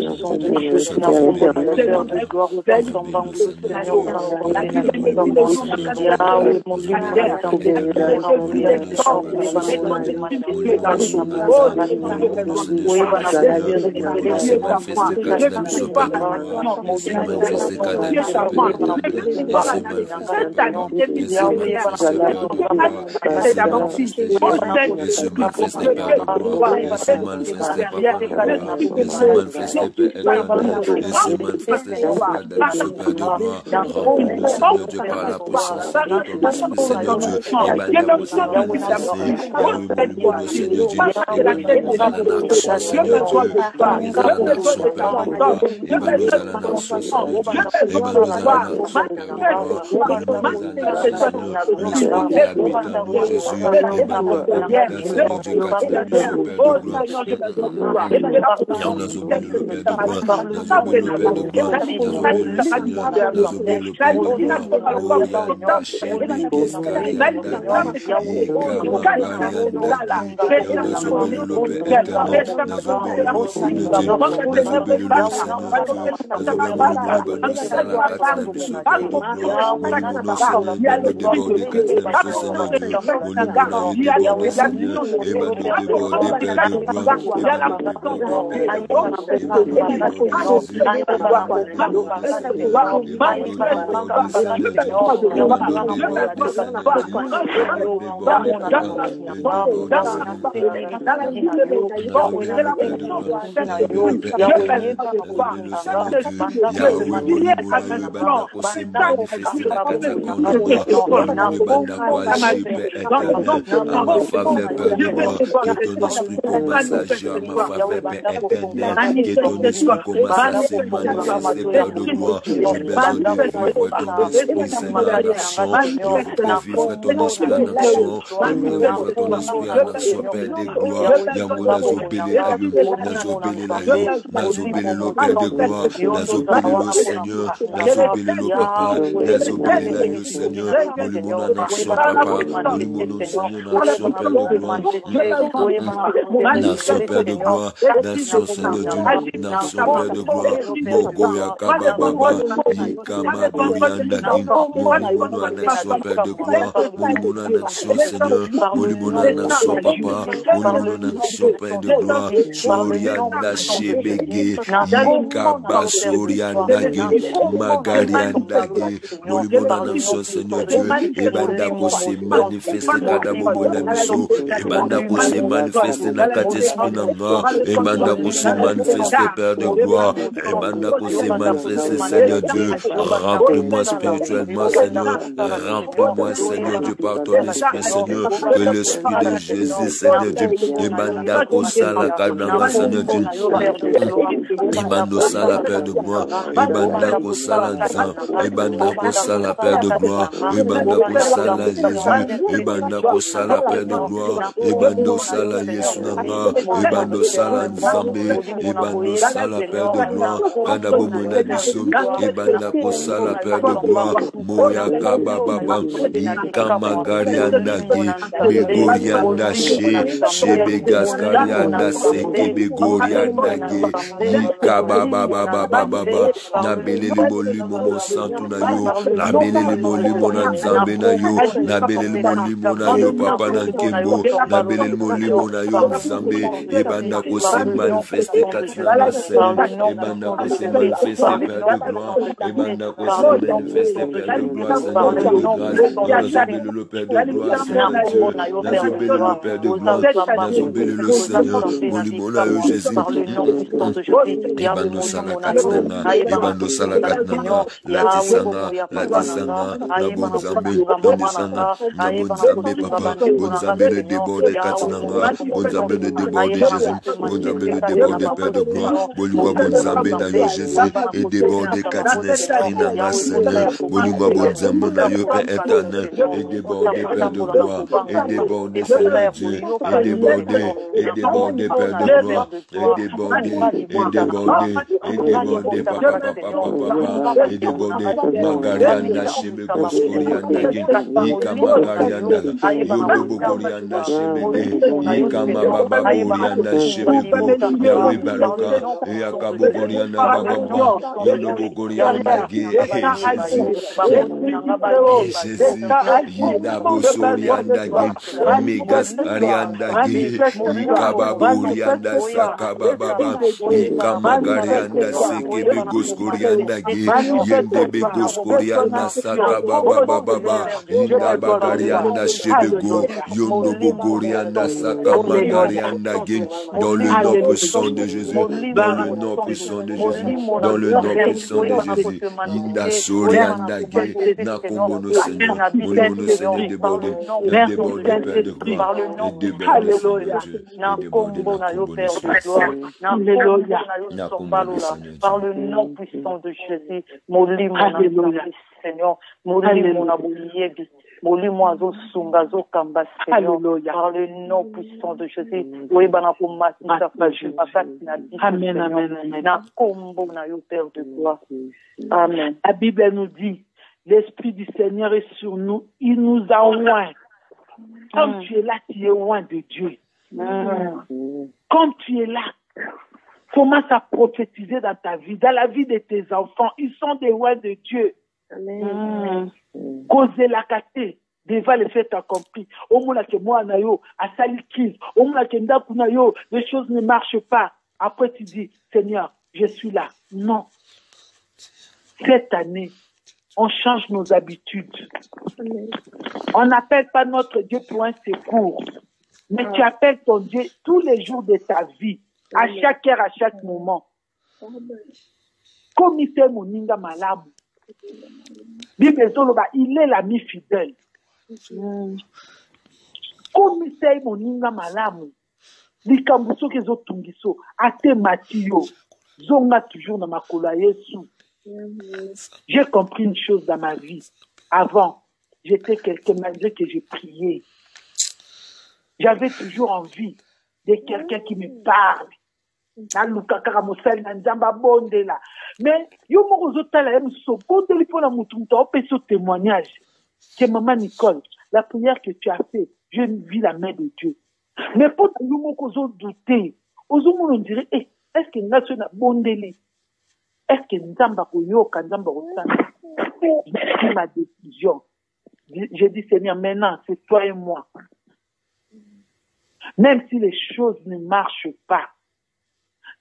remplis-moi spirituellement, Seigneur, remplis-moi, Seigneur Dieu, par ton esprit, Seigneur, que l'esprit de Jésus, Seigneur Dieu, Ebanda Kosala Kadama, Seigneur Dieu, Ebanda Sala, Père de gloire, Ebanda Kosala Nzam, Ebanda Kosala, Père de gloire, Ebanda Kosala Jésus, Ebanda Kosala, Père de gloire, Ebanda Sala Yesunanga, Ebanda Sala Nzambe, Ebanda Sala, Père de gloire, Kadabo Monabiso, Ebanda Kosala, Père de gloire, Moya Kababa, Ikamagariandaki, Begorianda Shebegas Karianda Seke Begoriandaki, Ikababa, Nabele Molimo Santu na yo, Nabele Molimo Nanzambe na yo, Nabele Molimo na yo, Papa Nankembo, Nabele Molimo na yo, Nzambe, Ebanda Kose manifeste Katina Seigneur, Ebanda Kose manifeste Père de gloire, Ebanda Kose manifeste Père de gloire, Seigneur de grâce, Nazobele le Père de gloire, Seigneur Dieu, Nazobele le Père de gloire, Nazobele le Seigneur, Molimo na yo Jésus, Ebando Sala Katina, Ebando Sala Katina, Latisanga, Nabonzambe, Nabonzambe, Papa, Bonzambe le débordé Katinanga, Bonzambe le débordé Jésus, Bonzambe le débordé Père de gloire, Bolua Bonzambe Nayo Jésus, et débordé Katina Esprit Nanga Seigneur, Bolua Bonzambe Nayo Père éternel, et débordé Père de gloire, et débordé Seigneur Dieu, et débordé Père de gloire, et débordé Papa, et débordé Magarianda Shebe Koskorianda Ika Magarianda Yodobo Korianda Shebe Ika Mababa Korianda Shebe Yahweh Baloka, Yakabogoriana Baba, Yonobogoriana Jésus, Yinabosorianda Megas Arianda Ikababorianda Sakababa, Ikamagarianda Sekebegoscorianda Yendebegoscorianda Sakababa, Indabagarianda Shebego, Yondobogorianda Sakamagarianda dans le nom puissant de Jésus, dans le nom puissant de Jésus, dans le nom puissant de Jésus, Inda Sorianda Nakombono Seigneur, Molono Seigneur débordé, le débordé Père de gloire, le débordé Seigneur Dieu, le débordé par le nom puissant de Jésus, Moli mon Seigneur, Moli mon abouyebi. Molimo zo sunga zo kamba Seigneur, par le nom puissant de Jésus. Oui, Amen, amen. Na kombo na yo Père de gloire. Amen. La Bible nous dit, l'Esprit du Seigneur est sur nous, il nous a oint. Comme tu es là, tu es oint de Dieu. Comme tu es là, commence à prophétiser dans ta vie, dans la vie de tes enfants. Ils sont des oints de Dieu. Causer la caté devant le fait accompli. Au moment que moi nayo à salikise, au moment que ndaku nayo les choses ne marchent pas. Après tu dis Seigneur, je suis là. Non. Cette année, on change nos habitudes. On n'appelle pas notre Dieu pour un secours, mais tu appelles ton Dieu tous les jours de ta vie, à chaque heure, à chaque moment. Comme il fait mon ninga malamu. Bible Zoloba, il est l'ami fidèle. Comme il fait mon ninga malamu. Likambuso kezo tungiso, ate matiyo, zonga toujours dans ma kola Yesu. J'ai compris une chose dans ma vie. Avant, j'étais quelqu'un, malgré que j'ai prié. J'avais toujours envie de quelqu'un qui me parle. Mais yo moko tala yam so bondeli pona mutumta opeso témoignage que maman Nicole, la prière que tu as fait, je vis la main de Dieu. Mais pour yo moko zo douter, ozo mo dirait est-ce que nation na bondeli? Est-ce que nzamba ko yoka nzamba ko sana? C'est ma décision. J'ai dit Seigneur, maintenant c'est toi et moi. Même si les choses ne marchent pas,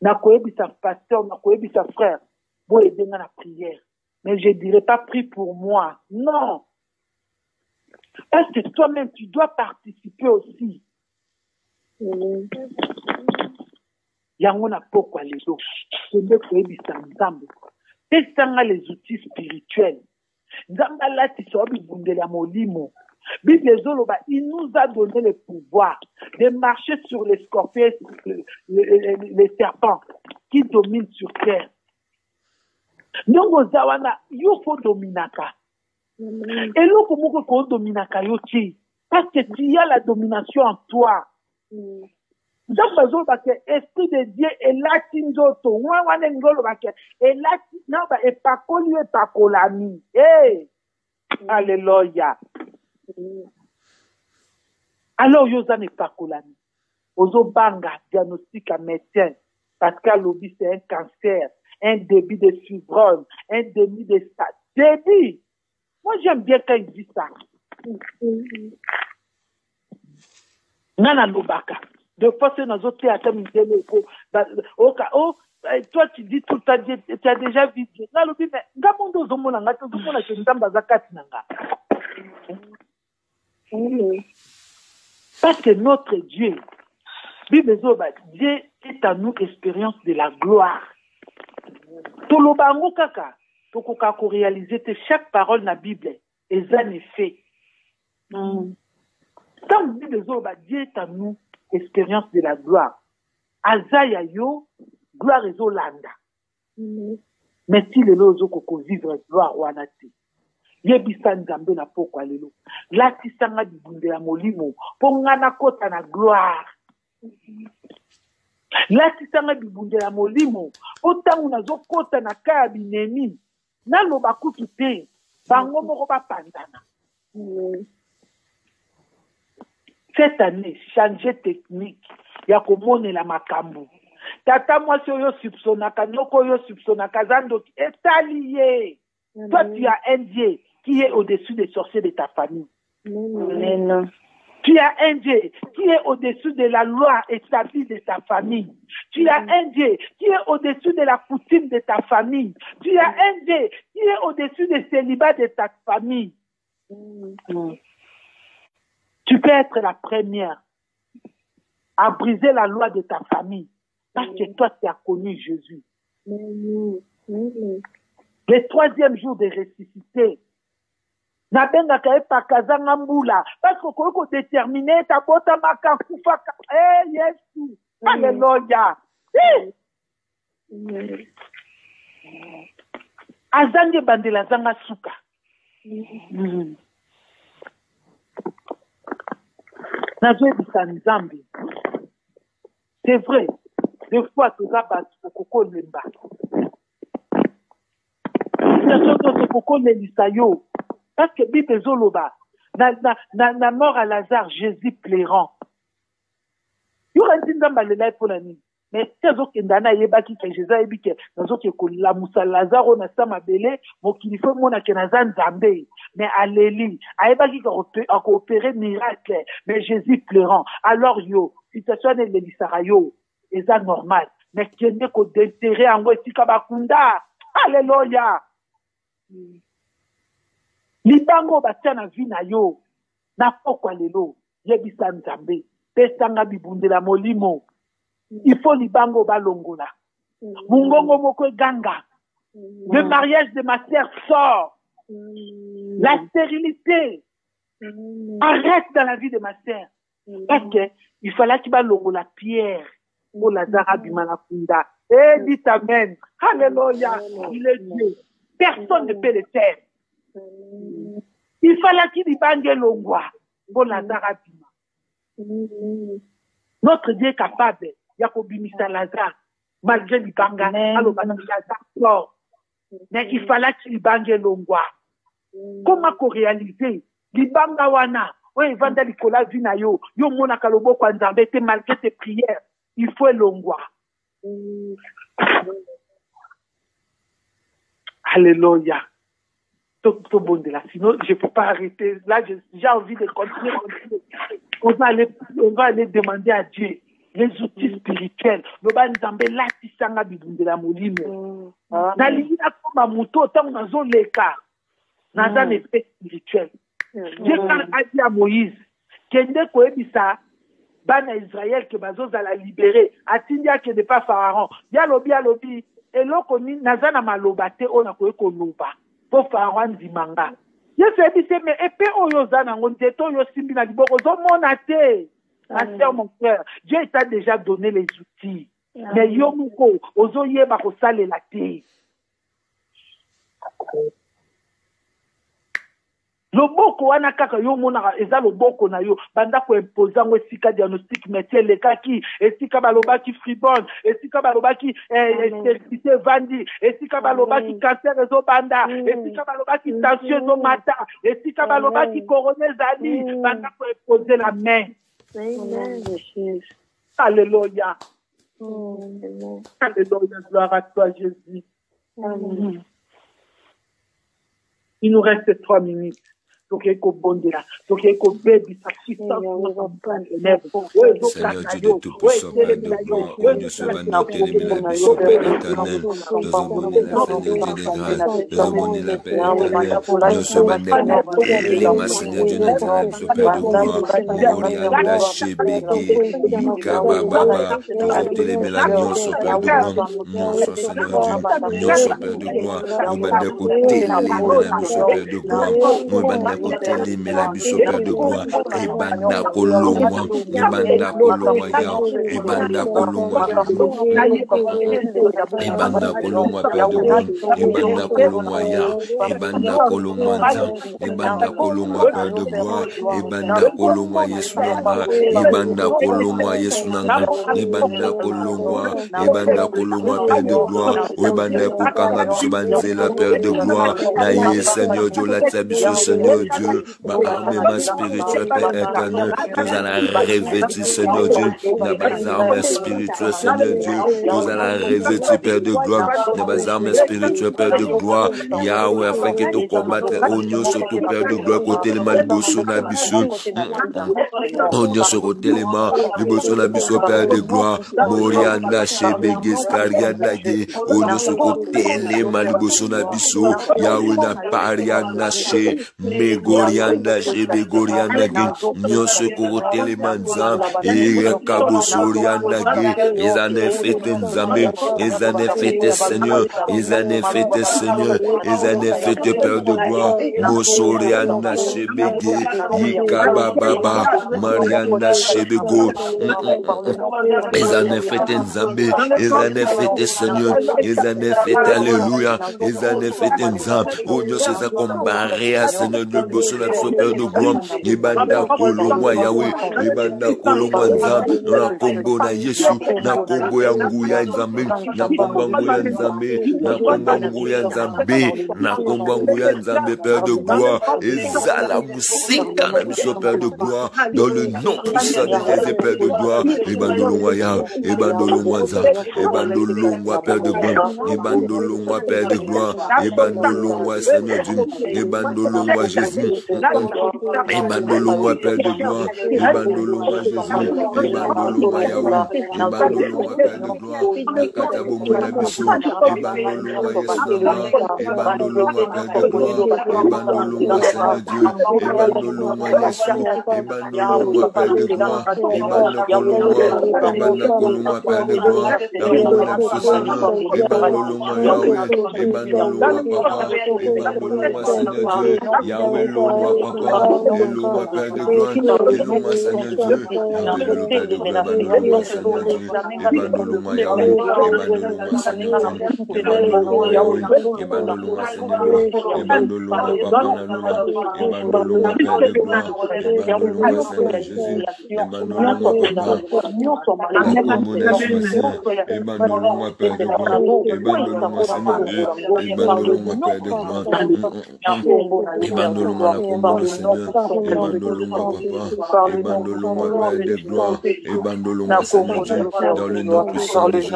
nakoyebi sa pasteur, nakoyebi sa frère, bon aider dans la prière. Mais je dirais pas prie pour moi. Non. Est-ce que toi-même tu dois participer aussi? Yango na pokwa lezo. Sende koyebi sa nzambe. Pesanga les outils spirituels. Nzamba lati sobi bundela molimo. Bible Zoloba, il nous a donné le pouvoir de marcher sur les scorpions, les serpents qui dominent sur terre. Nyongo zawana, yo faut dominaka. Et l'eau comme qu'on dominaka yoti, parce que tu as la domination en toi. Donc, Zoloba, que l'Esprit de Dieu est là, tinzoto, wane ngoloba ke, est là, naba, et pas connu, et pas colami. Hey! Alléluia. Alors, Yosa n'est pas colami. Ozo banga, diagnostic à médecin. Pascal Lobby, c'est un cancer, un débit de fibrome, un débit de stade. Débit! Moi, j'aime bien quand il dit ça. Nana Lobaka. De fois, c'est dans autres théâtres, toi, tu dis tout le temps, tu as déjà vu Dieu. Nana Lobby, mais, gamondo zomona, ngato zomona, que nous avons zakati nanga. Parce que notre Dieu, Bible Dieu est à nous expérience de la gloire. Tolobango kaka, tokoka ko réaliser chaque parole na Bible et en effet. Tant Bible Dieu est à nous expérience de la gloire. Azaya yo gloire ezolanda. Mais si le lozo koko vivre gloire wanati. Yebisa nzambe na pokwa lelo latisanga dibundela molimo pongana kota na gloire latisanga dibundela molimo otangu nazokota na kaya binemi naloba kutu te bango moko bapandana. Cette année changer technique ya komonela makambo Tata moi si yo soupçonnaka, noko yo soupçonnaka, zando est allié. Toi tu as un Dieu qui est au-dessus des sorciers de ta famille. Amen. Tu as un Dieu qui est au-dessus de la loi établie de ta famille. Tu as un Dieu qui est au-dessus de la coutume de ta famille. Tu as un Dieu qui est au-dessus des célibats de ta famille. Tu peux être la première à briser la loi de ta famille parce que toi tu as connu Jésus. Le 3e jour de ressuscité, nabenga kae pakazanga mbula parce que ko déterminer ta bota makakufa Yesu. Alléluia. Azange bandela zanga suka. Nazo bisa nzambe. C'est vrai. Des fois tu vas pas kokoko lemba. Nazo kokoko lelisayo. Parce que Bible Zoloba, na mort à Lazare, Jésus pleurant. Il y aura un tinzamba le live pour la nuit. Mais c'est ce que Ndana yebaki que Jésus a dit que dans ce que la Moussa Lazare on a ça ma belle, mon kilifo mon a kenazan zambé. Mais alléluia, ayebaki a coopéré miracle. Mais Jésus pleurant. Alors yo, situation de l'Elisarayo, c'est ça normal. Mais qu'il n'est qu'au d'intérêt en Westi Kabakunda. Alléluia. Libango batia na vi na yo na pokwa lelo yebisa nzambe pesanga bibundela molimo il faut libango balongola mungongo moko ganga le mariage de ma sœur sort la stérilité arrête dans la vie de ma sœur parce que il fallait qu'il balongola pierre pour Lazare bimanakunda dit amen alléluia il est Dieu personne ne peut le faire. Il fallait qu'il y ait longwa pour Lazare bima. Notre Dieu est capable. Yakobimisa Lazare malgré l'ibanga alors Lazare sort. Mais il fallait qu'il y ait longwa. Comment qu'on réalise l'ibanga wana? Oui, vanda likola vina yo mona kalobo kwa nzambe te malgré tes prières. Il faut longwa. Alléluia. Sinon, je ne peux pas arrêter. Là, j'ai envie de continuer. On va aller demander à Dieu les outils spirituels. Le ban nzambe la tisanga bibundela molimo. Na lingina koma muto tango nazo leka. Naza ne fait spirituel. Dieu quand a dit à Moïse, kende ko ebisa bana Israël que bazo za la libérer. Atindia que de pas Pharaon. Ya lobi eloko ni naza na malobate ona ko ekoloba. Pour Pharaon dimanga. Yesu dit mais épée oyo zana ngonteto yo simbi na liboko zo monate. Ma sœur, mon frère, Dieu t'a déjà donné les outils. Mais yo muko ozo yeba ko sale la te. Loboko wana kaka yo mona eza loboko na yo banda ko imposer ngo esika diagnostic métier lekaki esika balobaki fribon esika balobaki stérilité vandi esika balobaki cancer ezo banda esika balobaki tension ezo mata esika balobaki corona zali banda ko imposer la main. Amen. Alléluia. Alléluia, gloire à toi Jésus. Amen. Il nous reste 3 minutes. Donc, il faut bondir là. Donc, il faut bébi sa puissance. Seigneur Dieu de Tout-Puissant, Père de gloire, ô Dieu souverain, télémé la puissance, Père éternel, nous avons donné la Seigneur Dieu de grâce, nous avons donné la paix éternelle, nous souverain, téléma Seigneur Dieu de grâce, Père de gloire, Morianda, Chebeke, Yuka, Baba, nous avons télémé la nuance, Père de gloire, non, Seigneur Dieu, nuance, Père de gloire, nous avons côté la nuance, Père de gloire, nous avons côté la biso Père de gloire, et banda kolongwa, et banda kolongwa ya, et banda kolongwa et banda kolongwa Père de gloire, et banda kolongwa ya, et banda kolongwa ya, et banda kolongwa Père de gloire, et banda kolongwa Yesu nanga, et banda kolongwa Yesu nanga, et banda kolongwa Père de gloire, et banda kokanga biso banzela Père de gloire, na ye Seigneur Dieu la biso Seigneur Dieu, ma armement spirituel, Père éternel, nous allons revêtir, Seigneur Dieu, nos armes spirituelles, Seigneur Dieu, nous allons revêtir, Père de gloire, nos armes spirituelles, Père de gloire, Yahweh, afin que tu combattes, Onyo, surtout, Père de gloire, côté les malbosso, Nabisso, Onyo, sur côté les mains, Libosso, Nabisso, Père de gloire, Moriana, Chebeges, Kariana, Onyo, sur côté les malbosso, Nabisso, Yahweh, na Pariana, Che, Megoriana, Chebegoriana, Nyonso, côté les manzans, et Kabosoriana, ils en ont fait un Zambé, ils en ont fait Seigneur, ils en ont fait Seigneur, ils en ont fait Père de gloire, Mosoriana, Chebege, Yikababa, Mariana, Chebego, ils en ont fait un Zambé, ils en ont fait Seigneur, ils en ont fait Alléluia, ils en ont fait un Zambé, oh Dieu, c'est ça comme barrière, Seigneur de Bosso, la Père de gloire, Ibanda Kolomwa Yahweh, Ibanda Kolomwa Nzambe, na Congo na Yesu, na Congo ya Nguya Nzambe, na Congo Nguya Nzambe, na Congo Nguya Nzambe, na Congo Nguya Nzambe, Père de gloire, Ezala Musika na biso, Père de gloire, dans le nom puissant de Jésus, Père de gloire, Ibandolongwa Yahweh, Ibandolongwa Nzambe, Ibandolongwa Père de gloire, Ibandolongwa Père de gloire, Ibandolongwa Seigneur Dieu, Ibandolongwa Jésus, Ibandolongwa Père de gloire, Ibandolongwa Jésus, Ibandolongwa Yahweh, Ibandolongwa Père de gloire, Nakatabo Monabiso, Ibandolongwa Yesu, Ibandolongwa Père de gloire, Ibandolongwa Seigneur Dieu, Ibandolongwa Yesu, Ibandolongwa Père de gloire, Ibandolongwa Père de gloire, Ibandolongwa Seigneur, Ibandolongwa Yahweh, Ibandolongwa Papa, Ibandolongwa Seigneur Dieu, Yahweh Longwa Papa, Elongwa Père de gloire, Elongwa Seigneur Dieu, Yahweh le Père de gloire, Ibandolongwa Seigneur Dieu, Ibandolongwa Yahweh, Ibandolongwa Seigneur Dieu, Ibandolongwa Yahweh, Ibandolongwa Seigneur Dieu, Ibandolongwa Papa Nanola, Ibandolongwa Père de gloire, Ibandolongwa Seigneur Jésus, Ibandolongwa Papa, Ibandolongwa Père de gloire, Ibandolongwa Seigneur Dieu, Ibandolongwa Père de gloire, Ibandolongwa la combo le Seigneur, Ibandolongwa Papa, Ibandolongwa Père de gloire, Ibandolongwa Seigneur Dieu, dans le nom puissant de Jésus,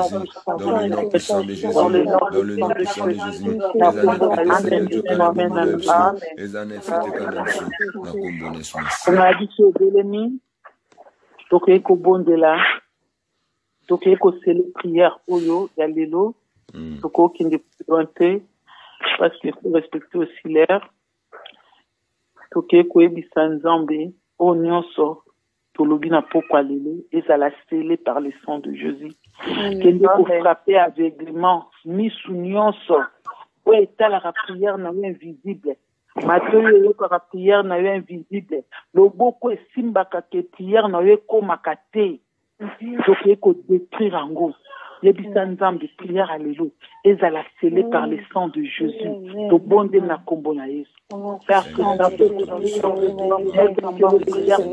dans le nom puissant de Jésus, dans le nom puissant de Jésus, les années fêtes Seigneur Dieu, les années fêtes Kadamso, la combo naissance. On a dit que Belemi, donc il faut bondela, donc il faut c'est les prières oyo, il y a l'élo, donc qui ne peut pas parce qu'il faut respecter aussi l'air. Toke koyebisa Nzambe o nyonso tolobi na pokwa lelo ezala scellé par le sang de Jésus. Kende ko frapper aveuglement misu nyonso o etalaka prière na yo invisible. Matoyo yokoka prière na yo invisible. Loboko esimbaka ke prière na yo ekomaka te. Toke ko détruire yango. Yebisa Nzambe prière alléluia ezala scellé par le sang de Jésus. To bonde na kombo na Yesu. Père que dans ce dans le nom puissant de Jésus,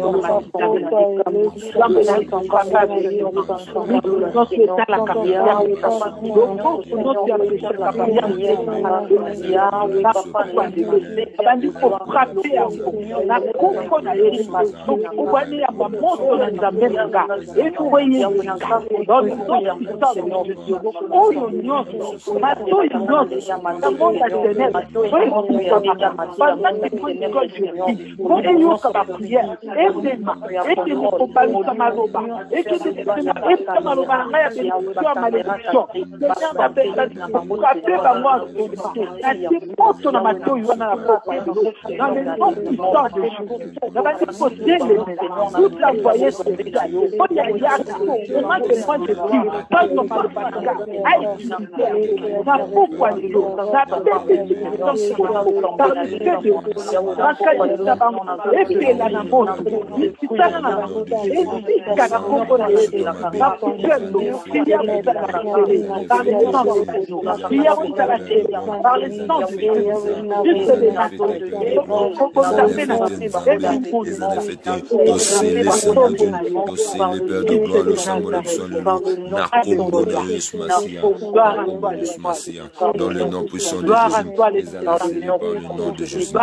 de Jésus.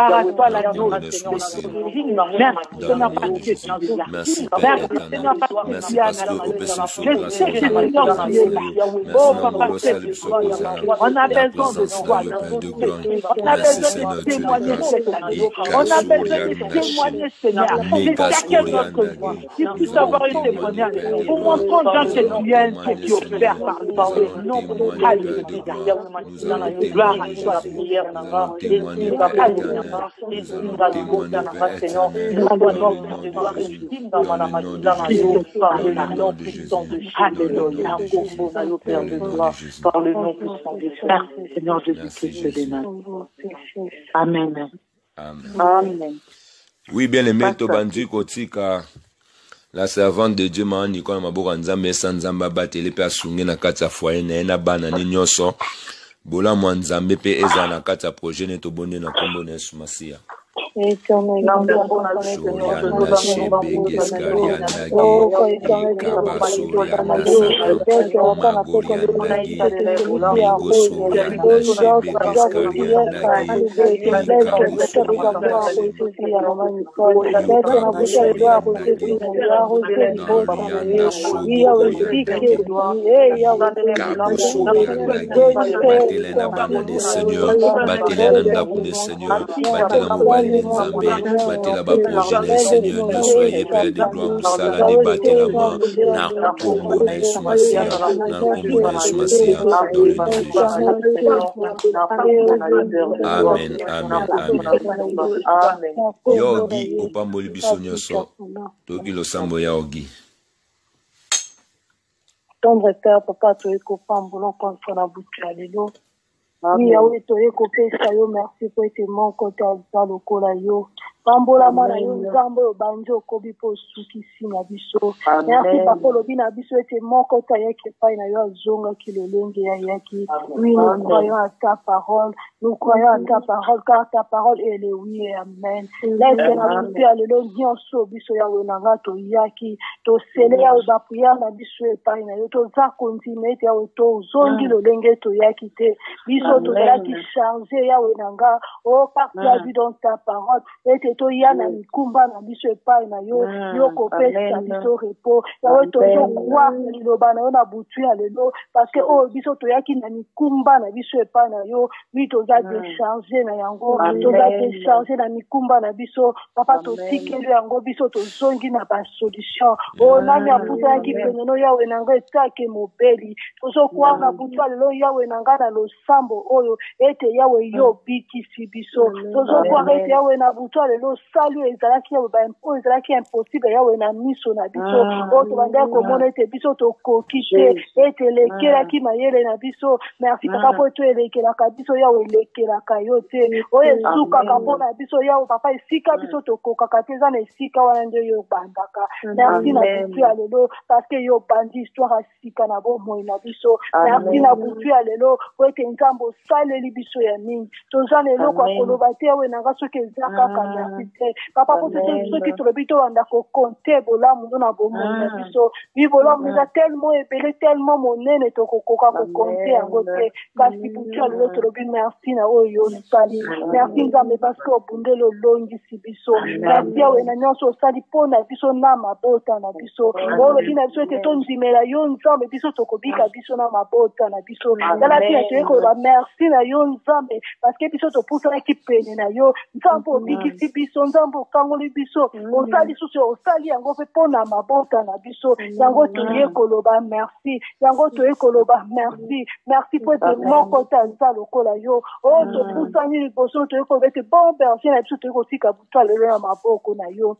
Merci Père éternel. Merci parce que au Père on a besoin de toi. On a besoin de témoigner, on a besoin de témoigner, Seigneur. Chacun d'entre nous, si puisse avoir une témoignage, pour montrer aux gens que tu es ce qui opère par le nom de Alléluia. Gloire à toi. Par le nom puissant de Jésus. Merci Seigneur Jésus-Christ de Nazareth. Amen. Amen. Oui, bien aimé, Tobandi Kotika, la servante de Dieu, m'a dit qu'on m'a beaucoup nzambe sans nzamba batele pe asunge na kati ya foyer na ena bana ni nyoso bola mwa nzambe pe eza na kati ya projet ne to bonne na kombo na Yesu Masia. Nzambe, battez la bas projet, Seigneur, ne soyez Père de gloire, pour ça, la débattez la main, na combo de Sumasia, na combo de Sumasia, dans le nom de Jésus. Amen, amen, amen. Yogi, opamboli bisonyo so, toki lo sambo ya Yogi. Tendre Père, Papa, tu es copain, boulon, quand on a bouclé à l'élo. Oui, oui, tu es copain, ça yo, merci pour être mon côté à l'okola yo. Pambola mana yo, zambo, banjo, kobi po suki si na biso. Merci, Papa, lobi na biso était mon côté à yaki, pa ina yo, zonga, ki le lengue ya yaki. Oui, nous croyons à ta parole, nous croyons à ta parole, car ta parole est le oui et amen. Laisse na biso ya lelo, nyonso, biso ya wenanga, to yaki, to sele ya obapuya na biso e pa ina yo, to za continue, ya to zongi le lengue, to yaki te. Biso to yaki chargé ya wenanga, oh, partage dans ta parole, et to yana mikumba na biso epai na yo yo kopesa biso repo ya to yo kwa liloba na yo na butu ya lelo parce que oh biso to yaki na mikumba na biso epai na yo oui to za décharger na yango to za décharger na mikumba na biso papa to tikeli yango biso to zongi na ba solution oh nani aputa yaki peneno yawe nanga etake mobeli to zo kwa na butu ya lelo yawe nanga na losambo oyo ete yawe yo bikisi biso to zo kwa ete yawe na butu lelo salu ezalaki ya ba impo ezalaki impossible yawe na miso na biso o to banda ko mona ete biso to kokite ete lekela ki mayele na biso merci papa po to elekela ka biso yawe lekela ka yote o esuka ka pona biso yawe papa esika biso to kokaka teza na esika wana ndio yo bandaka merci na biso ya lelo parce que yo bandi histoire asika na bo moi na biso merci na biso ya lelo po ete nzambo saleli biso ya mingi toza lelo kwa koloba te yawe nanga soki ezaka ka papa pour ceux qui te le bito anda ko compter bola mundo na bomo na biso vi bola mundo tellement épelé tellement monene to ko koka ko compter angote kasi pour tu le to le bi merci na oyo sali merci nzambe parce que obunde lo longi si biso merci awe na nyonso sali pona biso na mabota na biso o le bina biso te to nzimela yo nzambe biso to kobika biso na mabota na biso dala pia te ko ba merci na yo nzambe parce que biso to pousa ki pene na yo nzambe obiki biso nzambo kangoli biso osali susu osali yango pe pona mabota na biso yango toye koloba merci yango toye koloba merci pour être moko tanza lokola yo o to pusani liboso toye ko bete bon berger na biso toye ko tika butwa lelo na maboko na yo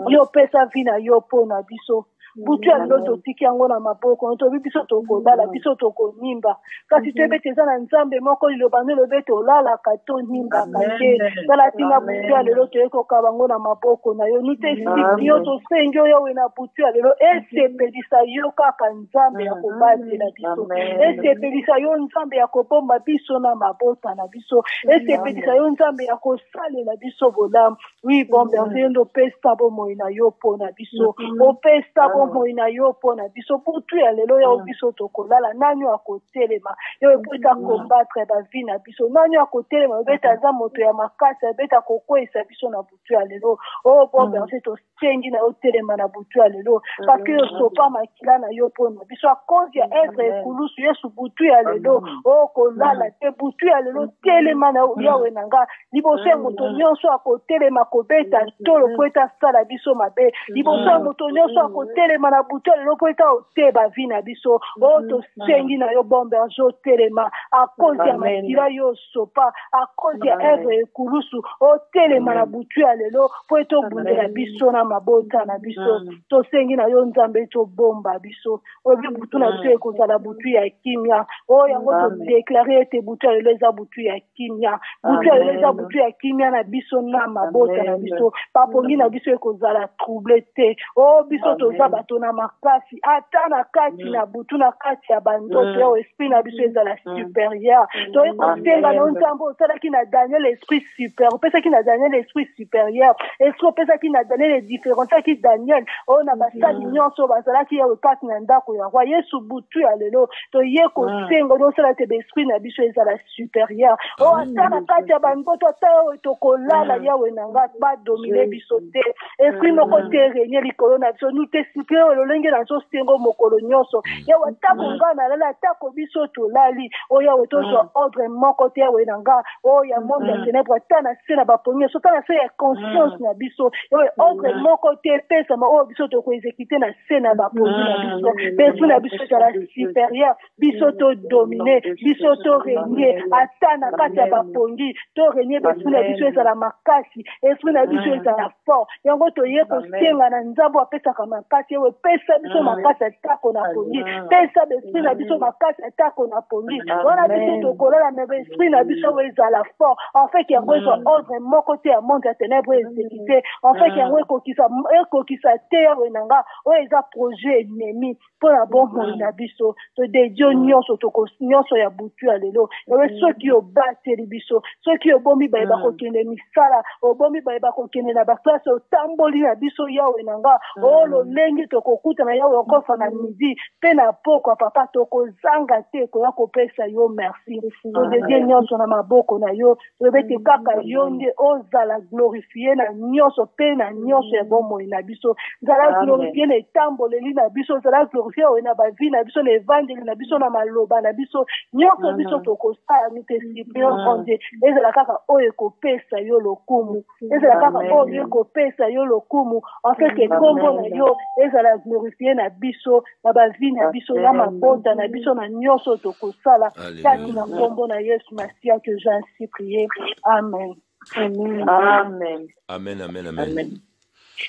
yo pesa vina yo pona biso butu ya loto tiki yango na maboko to biso to kodala biso to konimba kasi tebete za na nzambe moko liloba ne lobete olala ka to nimba kake dala tinga butu ya lelo toyeko kabango na maboko na yo nous te supplions tosengi oyo we na butu ya lelo esepelisa yo kaka nzambe ya kobatela biso esepelisa yo nzambe ya kobomba biso na mabota na biso esepelisa yo nzambe ya kosalela biso bolamu oui bon berger ndopesa bomoi na yo mpona biso opesa bomoi na yo mpona biso butu ya lelo ya biso tokolala nani akotelema yo ebeta combattre bavi na biso nani akotelema obeta aza moto ya makasi abeta kokwesa biso na butu ya lelo o bon berger tosengi na yo telema na butu ya lelo parce que sopa makila na yo mpona biso a cause ya être ekulusu yesu butu ya lelo o kolala te butu ya lelo telema na yawe na nga liboso ya moto nyonso akotelema kobeta tolo po eta sala biso mabe liboso ya moto nyonso akotelema na butu ya lelo po eta oteba vi na biso o tosengi na yo bon berger otelema a cause ya makila yo sopa a cause ya être ekulusu otelema na butu ya lelo po eta obundela biso na mabota na biso tosengi na yo nzambe tobomba biso obi butu na biso ekozala butu ya kimia o yango todeklare ete butu ya lelo eza butu ya kimia butu ya lelo eza butu ya kimia na biso na mabota na biso papongi na biso ekozala trouble te o biso toza bato na makasi ata na kati na butu na kati ya bandoto ya esprit na biso ezala supérieur toye kosenga na nzambe osalaki na Daniel esprit supérieur opesaki na Daniel esprit supérieur esprit opesaki na Daniel différenciaki Daniel o na basali nyonso bazalaki yawe kati na ndako ya roi yesu butu ya lelo toye kosenga nosala te baesprit na biso ezala supérieur o ata na kati ya bandoto ata oyo tokolala yawe na nga badomine biso te esprit moko te renye likolo na biso nu te suplie oyo lolenge na biso sengo mokolo nyonso yawe atako nga nalala atako biso tolali o yawe tozwa ordre moko te yawe na nga o ya monde ya ténèbre ata na se na bapongi so ata na se ya conscience na biso yawe ordre moko te epesama oyo biso tokoexécute na se na bapongi na biso esprit na biso ezala supérieur biso todomine biso torenie ata na kati ya bapongi torenie esprit na biso ezala makasi esprit na biso ezala fort yango toye kosenga na nzambe apesaka makasi ewe pesa biso makasi atako na pongi pesa esprit na biso makasi atako na pongi wana biso tokolala me esprit na biso oyo ezala fort en fait yango ezwa ordre moko te ya monde ya ténèbre exécuté en fait yango ekokisa te yawe na nga oyo eza projet ennemi mpona bomoi na biso todedio nyonso nyonso ya butu ya lelo yawe soki obateli biso soki obomi bayeba kokende misala obomi bayeba kokende na baklase otamboli na biso yawe na nga o lolenge tokokutana yawe okofa na midi mpe na pokwa papa tokozanga te koya kopesa yo merci todedie nyonso na maboko na yo toyebete kaka yo nde ozala glorifie na nyonso mpe na nyonso ya bomoi na biso zala glorifie na etamboleli na biso zala glorifie oyo na bavi na biso na evangeli na biso na maloba na biso nyonso biso tokosala nite supplion onde ezala kaka oyo ekopesa yo lokumu ezala kaka oyo ekopesa yo lokumu en fait ekombo na yo ezala glorifie na biso na bavi na biso na mabota na biso na nyonso tokosala kati na kombo na Yesu Masia que j'ai ainsi prié. Amen. Amen. Amen. Amen, amen, amen.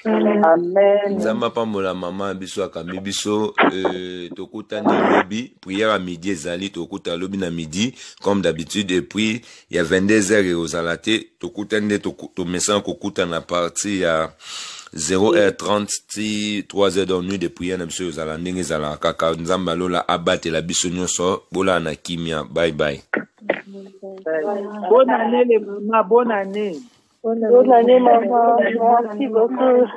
Amen. Nzamba pambola mama biso akambi biso tokutani lobi prière à midi ezali tokuta lobi na midi comme d'habitude et puis il y a 22h et aux alaté tokutani to message kokuta na partie ya 0h30 ti 3h de nuit de prière na biso ezala ndenge ezala kaka nzamba lola abate la biso nyonso bola na kimia bye bye. Bonne année les mamans, bonne année. Bonne année maman, merci beaucoup.